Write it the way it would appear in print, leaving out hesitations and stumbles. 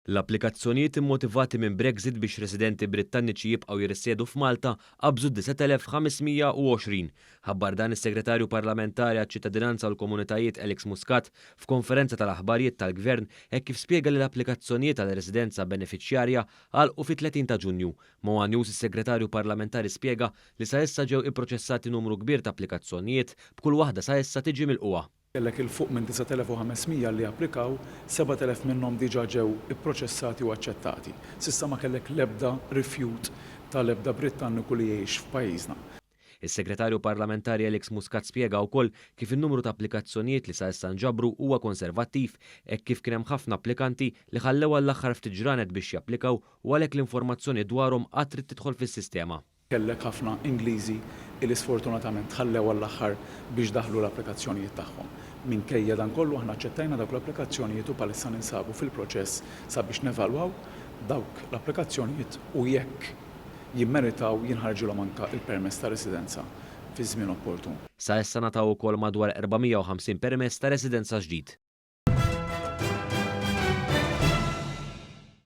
L-applikazzjonijiet immotivati minn Brexit biex residenti Brittaniċi jibqgħu jirrisiedu f'Malta qabżu 9520. Ħabbar dan is-Segretarju Parlamentari għaċ-Ċittadinanza u l-Komunitajiet Alex Muscat f'konferenza tal-aħbarijiet tal-Gvern hekk kif spjega li l-applikazzjonijiet għal residenza benefiċjarja għalqu fi-30 ta' Ġunju. Moa News is-Segretarju Parlamentari spjega li sa issa ġew ipproċessati numru kbir ta' applikazzjonijiet b'kull waħda sa issa tiġi milquha. Kellek il-fuq minn 9500 li applikaw, 7000 minnhom diġà ġew ipproċessati u aċċettati. S'issa ma kellek l-ebda rifjut tal-ebda Britanniku li jgħix f'pajjiżna. Is-Segretarju Parlamentari Alex Muscat spjega wkoll kif in-numru ta' applikazzjonijiet li sa issa nġabru huwa konservattiv hekk kif kien hemm ħafna applikanti li ħallew għall-aħħar ftit ġranet biex japplikaw u għalhekk l-informazzjoni dwarhom qatt trid tidħol fis-sistema. Kellek ħafna Ingliżi li sfortunatament ħallew għall-aħħar biex daħlu l-applikazzjonijiet tagħhom. Minkejja dan kollu aħna aċċettajna dawk l-applikazzjonijiet u bħalissa ninsabu fil-proċess sabiex nevalwaw dawk l-applikazzjonijiet u jekk jimmeritaw jinħarġulhom anke il-permess ta' residenza fi żmien opportun. Sa issa nataw ukoll madwar 450 permess ta' residenza ġdid.